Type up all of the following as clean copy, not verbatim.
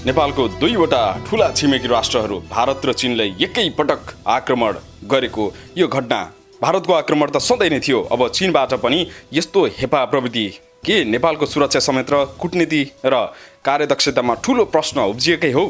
नेपालको दुईवटा ठूला छिमेकी राष्ट्रहरू भारत र चीनले एकै पटक आक्रमण गरेको यो घटना भारतको आक्रमण त सधैँ नै थियो। अब चीनबाट पनि यस्तो हेपा प्रवृत्ति के नेपालको सुरक्षा समेत र कूटनीति र कार्यदक्षतामा ठूलो प्रश्न उब्जिएकै हो।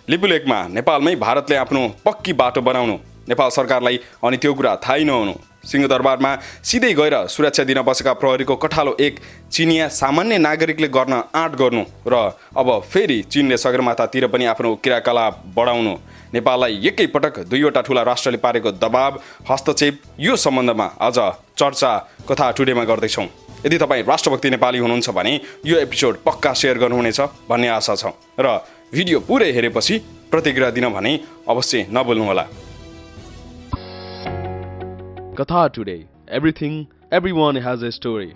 लिपुलेकमा नेपालमै भारतले आफ्नो पक्की बाटो बनाउनु, नेपाल सरकारलाई अनि त्यो कुरा थाहै नहुनु, सिंहदरबारमा सिधै गएर सुरक्षा दिन बसेका प्रहरीको कठालो एक चिनिया सामान्य नागरिकले गर्न आँट गर्नु र अब फेरि चीनले सगरमाथातिर पनि आफ्नो क्रियाकलाप बढाउनु, नेपाललाई एकै पटक दुईवटा ठूला राष्ट्रले पारेको दबाव हस्तक्षेप यो सम्बन्धमा आज चर्चा कथा टुडेमा गर्दैछौँ। यदि तपाईँ राष्ट्रभक्ति नेपाली हुनुहुन्छ भने यो एपिसोड पक्का सेयर गर्नुहुनेछ भन्ने आशा छ र भिडियो पुरै हेरेपछि प्रतिक्रिया दिन भने अवश्य नभुल्नुहोला। Katha today. Everything, everyone has a story.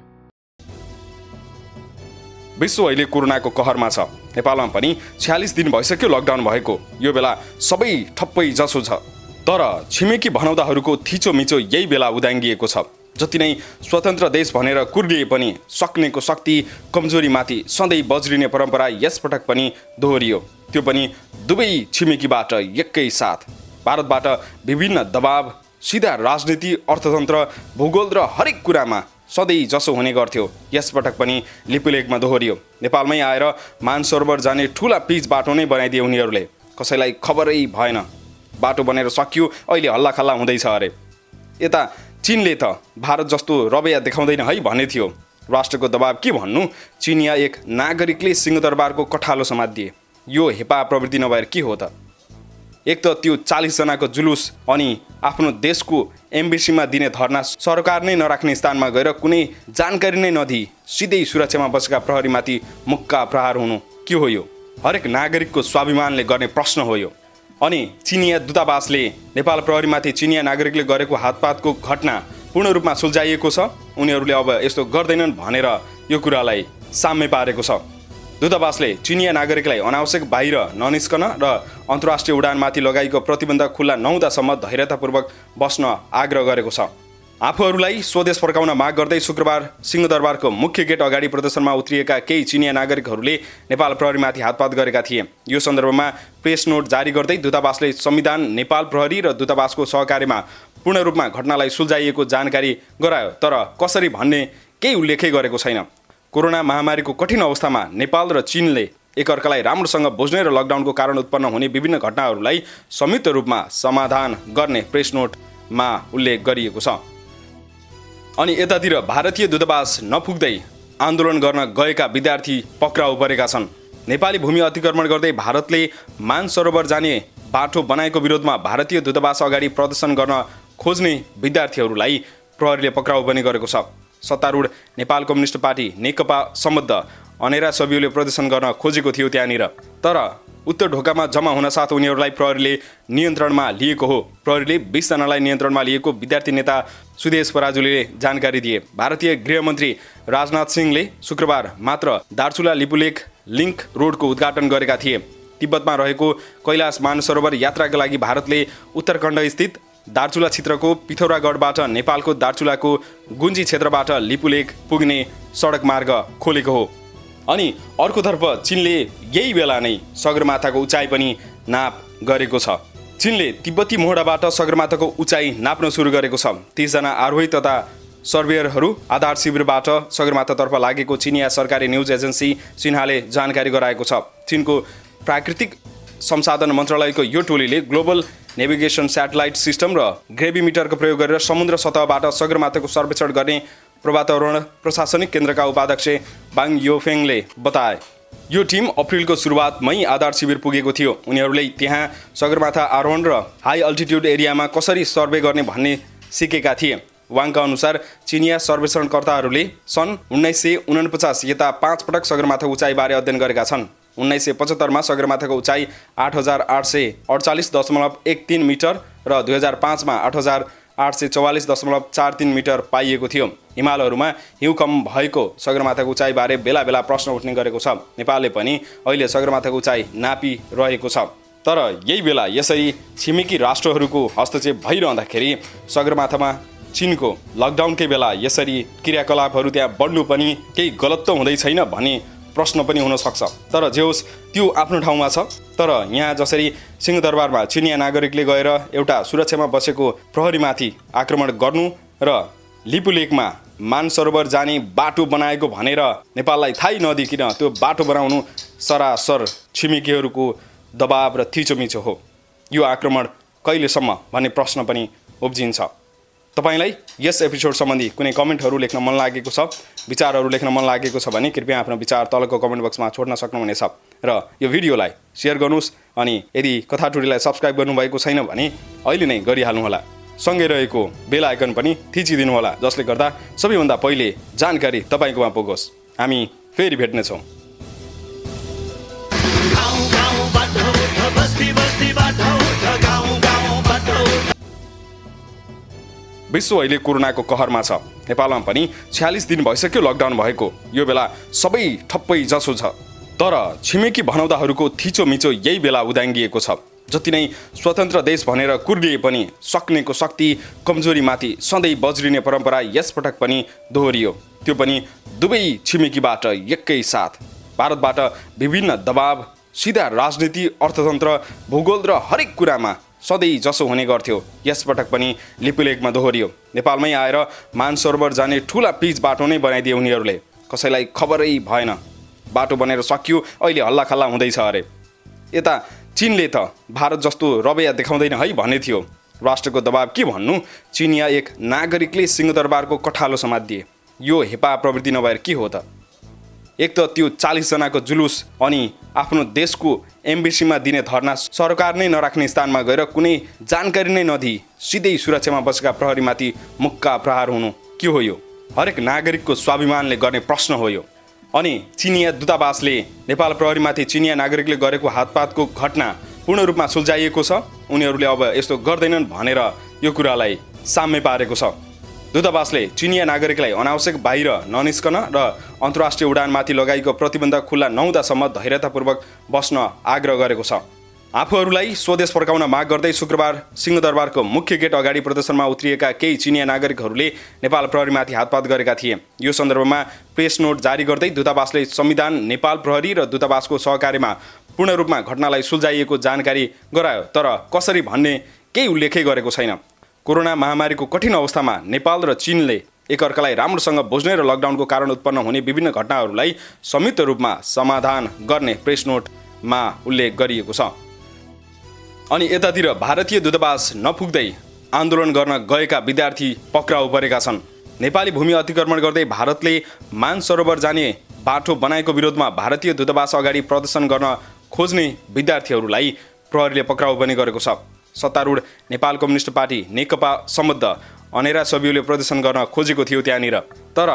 विश्व अहिले कोरोनाको कहरमा छ। नेपालमा पनि 46 दिन भइसक्यो लकडाउन भएको। यो बेला सबै ठप्पै जसो छ। तर छिमेकी भनौदाहरूको थिचोमिचो यही बेला उदाङ्गिएको छ। जति नै स्वतन्त्र देश भनेर कुर्लिए पनि सक्नेको शक्ति कमजोरीमाथि सधैँ बज्रिने परम्परा यसपटक पनि दोहोरियो। त्यो पनि दुवै छिमेकीबाट एकै साथ। भारतबाट विभिन्न दबाव सीधा राजनीति, अर्थतन्त्र, भूगोल र हरेक कुरामा सधैँ जसो हुने गर्थ्यो। यसपटक पनि लिपुलेकमा दोहोरियो। नेपालमै आएर मानसरोवर जाने ठूला पिच बाटो नै बनाइदिए उनीहरूले। कसैलाई खबरै भएन, बाटो बनेर सकियो, अहिले हल्लाखल्ला हुँदैछ अरे। यता चीनले त भारत जस्तो रवैया देखाउँदैन है भन्ने थियो। राष्ट्रको दबाब के भन्नु, चिनिया एक नागरिकले सिंहदरबारको कठालो समातिदिए। यो हेपा प्रवृत्ति नभएर के हो त? एक त त्यो 40 जनाको जुलुस अनि आफ्नो देशको एम्बेसीमा दिने धरना, सरकार नै नराख्ने स्थानमा गएर कुनै जानकारी नै नदिई सिधै सुरक्षामा बसेका प्रहरीमाथि मुक्का प्रहार हुनु के हो यो? हरेक नागरिकको स्वाभिमानले गर्ने प्रश्न हो यो। अनि चिनिया दूतावासले नेपाल प्रहरीमाथि चिनिया नागरिकले गरेको हातपातको घटना पूर्ण रूपमा सुल्झाइएको छ। उनीहरूले अब यस्तो गर्दैनन् भनेर यो कुरालाई साम्य पारेको छ। दूतावासले चिनिया नागरिकलाई अनावश्यक बाहिर ननिस्कन र अन्तर्राष्ट्रिय उडानमाथि लगाइएको प्रतिबन्ध खुल्ला नहुँदासम्म धैर्यतापूर्वक बस्न आग्रह गरेको छ। आफूहरूलाई स्वदेश फर्काउन माग गर्दै शुक्रबार सिंहदरबारको मुख्य गेट अगाडि प्रदर्शनमा उत्रिएका केही चिनिया नागरिकहरूले नेपाल प्रहरीमाथि हातपात गरेका थिए। यो सन्दर्भमा प्रेस नोट जारी गर्दै दूतावासले संविधान, नेपाल प्रहरी र दूतावासको सहकार्यमा पूर्ण रूपमा घटनालाई सुल्झाइएको जानकारी गरायो। तर कसरी भन्ने केही उल्लेखै गरेको छैन। कोरोना महामारीको कठिन अवस्थामा नेपाल र चीनले एकअर्कालाई राम्रोसँग बुझ्ने र लकडाउनको कारण उत्पन्न हुने विभिन्न घटनाहरूलाई संयुक्त रूपमा समाधान गर्ने प्रेस नोटमा उल्लेख गरिएको छ। अनि यतातिर भारतीय दूतावास नपुग्दै आन्दोलन गर्न गएका विद्यार्थी पक्राउ परेका छन्। नेपाली भूमि अतिक्रमण गर्दै भारतले मानसरोवर जाने बाटो बनाएको विरोधमा भारतीय दूतावास अगाडि प्रदर्शन गर्न खोज्ने विद्यार्थीहरूलाई प्रहरीले पक्राउ पनि गरेको छ। सत्तारूढ नेपाल कम्युनिस्ट पार्टी नेकपा सम्बद्ध अनेरा सभ्यले प्रदर्शन गर्न खोजेको थियो त्यहाँनिर। तर उत्तर ढोकामा जम्मा हुन साथ उनीहरूलाई प्रहरीले नियन्त्रणमा लिएको हो। प्रहरीले 20 जनालाई नियन्त्रणमा लिएको विद्यार्थी नेता सुदेश पराजुलीले जानकारी दिए। भारतीय गृहमन्त्री राजनाथ सिंहले शुक्रबार मात्र दार्चुला लिपुलेक लिङ्क रोडको उद्घाटन गरेका थिए। तिब्बतमा रहेको कैलाश मानसरोवर यात्राका लागि भारतले उत्तराखण्ड स्थित दार्चुला क्षेत्रको पिथौरागढबाट नेपालको दार्चुलाको गुन्जी क्षेत्रबाट लिपुलेक पुग्ने सडक मार्ग खोलेको हो। अनि अर्कोतर्फ चीनले यही बेला नै सगरमाथाको उचाइ पनि नाप गरेको छ। चीनले तिब्बती मोहडाबाट सगरमाथाको उचाइ नाप्न सुरु गरेको छ। 30 जना आरोही तथा सर्वेयरहरू आधार शिविरबाट सगरमाथातर्फ लागेको चिनिया सरकारी न्युज एजेन्सी सिन्हाले जानकारी गराएको छ। चीनको प्राकृतिक संसाधन मन्त्रालयको यो टोलीले ग्लोबल नेभिगेसन स्याटेलाइट सिस्टम र ग्रेभिमिटरको प्रयोग गरेर समुद्र सतहबाट सगरमाथाको सर्वेक्षण गर्ने पर्वतारोहण प्रशासनिक केन्द्रका उपाध्यक्ष बाङ योफेङले बताए। यो टिम अप्रिलको सुरुवातमै आधार शिविर पुगेको थियो। उनीहरूले त्यहाँ सगरमाथा आरोहण र हाई अल्टिट्युड एरियामा कसरी सर्वे गर्ने भन्ने सिकेका थिए। वाङका अनुसार चिनिया सर्वेक्षणकर्ताहरूले सन् 1949 यता 5 पटक सगरमाथा उचाइबारे अध्ययन गरेका छन्। 1975 मा सगरमाथाको उचाइ 8848.13 मिटर र 2005 मा 8844.43 मिटर पाइएको थियो। हिमालहरूमा हिउँ कम भएको सगरमाथाको उचाइबारे बेला बेला प्रश्न उठ्ने गरेको छ। नेपालले पनि अहिले सगरमाथाको उचाइ नापिरहेको छ। तर यही बेला यसरी छिमेकी राष्ट्रहरूको हस्तक्षेप भइरहँदाखेरि सगरमाथामा चीनको लकडाउनकै बेला यसरी क्रियाकलापहरू त्यहाँ बढ्नु पनि केही गलत त हुँदै छैन भन्ने प्रश्न पनि हुन सक्छ। तर जे होस् त्यो आफ्नो ठाउँमा छ। तर यहाँ जसरी सिंहदरबारमा चिनिया नागरिकले गएर एउटा सुरक्षामा बसेको प्रहरीमाथि आक्रमण गर्नु र लिपुलेकमा मानसरोवर जाने बाटो बनाएको भनेर नेपाललाई थाहै नदिकिन त्यो बाटो बनाउनु सरासर छिमेकीहरूको दबाब र थिचोमिचो हो। यो आक्रमण कहिलेसम्म भन्ने प्रश्न पनि उब्जिन्छ। तपाईलाई यस एपिसोड सम्बन्धी कुनै कमेन्टहरू लेख्न मन लागेको छ, विचारहरू लेख्न मन लागेको छ भने कृपया आफ्नो विचार तलको कमेन्ट बक्समा छोड्न सक्नुहुनेछ र यो भिडियोलाई सेयर गर्नुहोस्। अनि यदि कथा टुडीलाई सब्स्क्राइब गर्नुभएको छैन भने अहिले नै गरिहाल्नुहोला। सँगै रहेको बेल आइकन पनि थिचिदिनुहोला, जसले गर्दा सबैभन्दा पहिले जानकारी तपाईँकोमा पुगोस्। हामी फेरि भेट्नेछौँ। विश्व अहिले कोरोनाको कहरमा छ। नेपालमा पनि 46 दिन भइसक्यो लकडाउन भएको। यो बेला सबै ठप्पै जसो छ। तर छिमेकी भनौदाहरूको थिचोमिचो यही बेला उदाङ्गिएको छ। जति नै स्वतन्त्र देश भनेर कुर्दिए पनि सक्नेको शक्ति कमजोरीमाथि सधैँ बज्रिने परम्परा यसपटक पनि दोहोरियो। त्यो पनि दुवै छिमेकीबाट एकै साथ। भारतबाट विभिन्न दबाब सिधा राजनीति, अर्थतन्त्र, भूगोल र हरेक कुरामा सधैँ जसो हुने गर्थ्यो। यसपटक पनि लिपुलेकमा दोहोरियो। नेपालमै आएर मानसरोवर जाने ठुला पिच बाटो नै बनाइदिए उनीहरूले। कसैलाई खबरै भएन। बाटो बनेर सकियो, अहिले हल्लाखल्ला हुँदैछ अरे। यता चीनले त भारत जस्तो रवैया देखाउँदैन है भन्ने थियो। राष्ट्रको दबाब के भन्नु, चिनिया एक नागरिकले सिंहदरबारको कठालो समातिदिए। यो हेपा प्रवृत्ति नभएर के हो त? एक त त्यो 40 जनाको जुलुस अनि आफ्नो देशको एम्बेसीमा दिने धरना, सरकार नै नराख्ने स्थानमा गएर कुनै जानकारी नै नदिई सिधै सुरक्षामा बसेका प्रहरीमाथि मुक्का प्रहार हुनु के हो यो? हरेक नागरिकको स्वाभिमानले गर्ने प्रश्न हो यो। अनि चिनिया दूतावासले नेपाल प्रहरीमाथि चिनिया नागरिकले गरेको हातपातको घटना पूर्ण रूपमा सुल्झाइएको छ। उनीहरूले अब यस्तो गर्दैनन् भनेर यो कुरालाई साम्य पारेको छ। दूतावासले चिनिया नागरिकलाई अनावश्यक बाहिर ननिस्कन र अन्तर्राष्ट्रिय उडानमाथि लगाइएको प्रतिबन्ध खुल्ला नहुँदासम्म धैर्यतापूर्वक बस्न आग्रह गरेको छ। आफूहरूलाई स्वदेश फर्काउन माग गर्दै शुक्रबार सिंहदरबारको मुख्य गेट अगाडि प्रदर्शनमा उत्रिएका केही चिनिया नागरिकहरूले नेपाल प्रहरीमाथि हातपात गरेका थिए। यो सन्दर्भमा प्रेस नोट जारी गर्दै दूतावासले संविधान, नेपाल प्रहरी र दूतावासको सहकार्यमा पूर्ण रूपमा घटनालाई सुल्झाइएको जानकारी गरायो। तर कसरी भन्ने केही उल्लेखै गरेको छैन। कोरोना महामारीको कठिन अवस्थामा नेपाल र चीनले एकअर्कालाई राम्रोसँग बुझ्ने र लकडाउनको कारण उत्पन्न हुने विभिन्न घटनाहरूलाई संयुक्त रूपमा समाधान गर्ने प्रेस नोटमा उल्लेख गरिएको छ। अनि यतातिर भारतीय दूतावास नपुग्दै आन्दोलन गर्न गएका विद्यार्थी पक्राउ परेका छन्। नेपाली भूमि अतिक्रमण गर्दै भारतले मानसरोवर जाने बाटो बनाएको विरोधमा भारतीय दूतावास अगाडि प्रदर्शन गर्न खोज्ने विद्यार्थीहरूलाई प्रहरीले पक्राउ पनि गरेको छ। सत्तारूढ नेपाल कम्युनिस्ट पार्टी नेकपा सम्बद्ध अनेरा सबियोले प्रदर्शन गर्न खोजेको थियो त्यहाँनिर। तर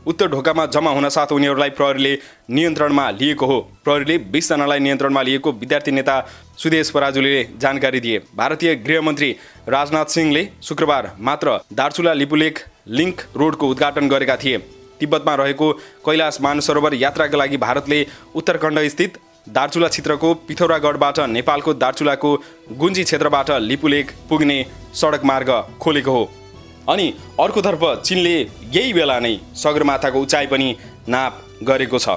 उत्तर ढोकामा जम्मा हुन साथ उनीहरूलाई प्रहरीले नियन्त्रणमा लिएको हो। प्रहरीले 20 जनालाई नियन्त्रणमा लिएको विद्यार्थी नेता सुदेश पराजुलीले जानकारी दिए। भारतीय गृहमन्त्री राजनाथ सिंहले शुक्रबार मात्र दार्चुला लिपुलेक लिङ्क रोडको उद्घाटन गरेका थिए। तिब्बतमा रहेको कैलाश मानसरोवर यात्राका लागि भारतले उत्तराखण्ड स्थित दार्चुला क्षेत्रको पिथौरागढबाट नेपालको दार्चुलाको गुन्जी क्षेत्रबाट लिपुलेक पुग्ने सडक मार्ग खोलेको हो। अनि अर्कोतर्फ चीनले यही बेला नै सगरमाथाको उचाइ पनि नाप गरेको छ।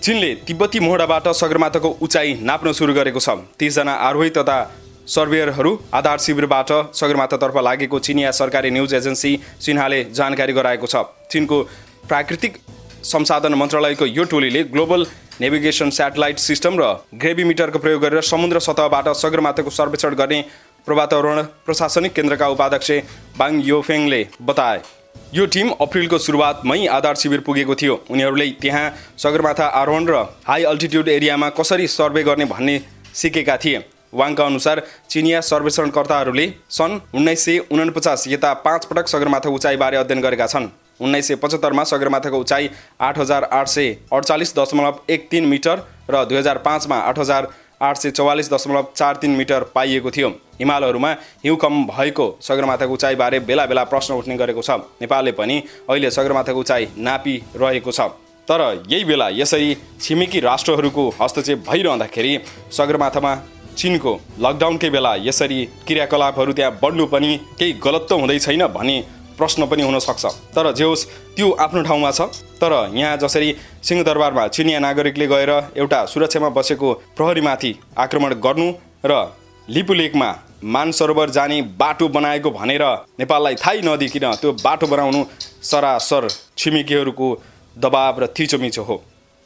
चीनले तिब्बती मोहडाबाट सगरमाथाको उचाइ नाप्न सुरु गरेको छ। 30 जना आरोही तथा सर्वेयरहरू आधार शिविरबाट सगरमाथातर्फ लागेको चिनिया सरकारी न्युज एजेन्सी सिन्हाले जानकारी गराएको छ। चीनको प्राकृतिक संसाधन मन्त्रालयको यो टोलीले ग्लोबल नेभिगेसन स्याटेलाइट सिस्टम र ग्रेभिमिटरको प्रयोग गरेर समुद्र सतहबाट सगरमाथाको सर्वेक्षण गर्ने पर्वतारोहण प्रशासनिक केन्द्रका उपाध्यक्ष बाङ योफेङले बताए। यो टिम अप्रिलको सुरुवातमै आधार शिविर पुगेको थियो। उनीहरूले त्यहाँ सगरमाथा आरोहण र हाई अल्टिट्युड एरियामा कसरी सर्वे गर्ने भन्ने सिकेका थिए। वाङका अनुसार चिनिया सर्वेक्षणकर्ताहरूले सन् 1949 यता 5 पटक सगरमाथा उचाइबारे अध्ययन गरेका छन्। 1975 मा सगरमाथाको उचाइ 8848.13 मिटर र 2005 मा 8844.43 मिटर पाइएको थियो। हिमालहरूमा हिउँ कम भएको सगरमाथाको उचाइबारे बेला बेला प्रश्न उठ्ने गरेको छ। नेपालले पनि अहिले सगरमाथाको उचाइ नापिरहेको छ। तर यही बेला यसरी छिमेकी राष्ट्रहरूको हस्तक्षेप भइरहँदाखेरि सगरमाथामा चीनको लकडाउनकै बेला यसरी क्रियाकलापहरू त्यहाँ बढ्नु पनि केही गलत त हुँदै छैन भन्ने प्रश्न पनि हुन सक्छ। तर जे होस् त्यो आफ्नो ठाउँमा छ। तर यहाँ जसरी सिंहदरबारमा चिनिया नागरिकले गएर एउटा सुरक्षामा बसेको प्रहरीमाथि आक्रमण गर्नु र लिपुलेकमा मानसरोवर जाने बाटो बनाएको भनेर नेपाललाई थाहै नदिकिन त्यो बाटो बनाउनु सरासर छिमेकीहरूको दबाब र थिचोमिचो हो।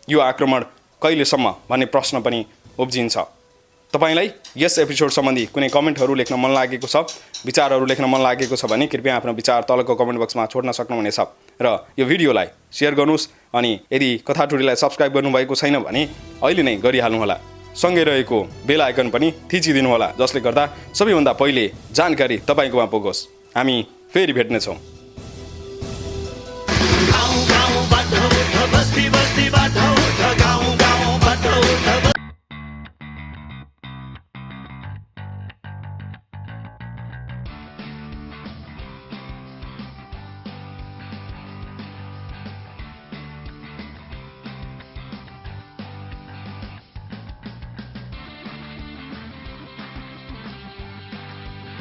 यो आक्रमण कहिलेसम्म भन्ने प्रश्न पनि उब्जिन्छ। तपाईलाई यस एपिसोड सम्बन्धी कुनै कमेन्टहरू लेख्न मन लागेको छ, विचारहरू लेख्न मन लागेको छ भने कृपया आफ्नो विचार तलको कमेन्ट बक्समा छोड्न सक्नुहुनेछ र यो भिडियोलाई सेयर गर्नुहोस्। अनि यदि कथा टुडीलाई सब्स्क्राइब गर्नुभएको छैन भने अहिले नै गरिहाल्नुहोला। सँगै रहेको बेल आइकन पनि थिचिदिनुहोला, जसले गर्दा सबैभन्दा पहिले जानकारी तपाईँकोमा पुगोस्। हामी फेरि भेट्नेछौँ।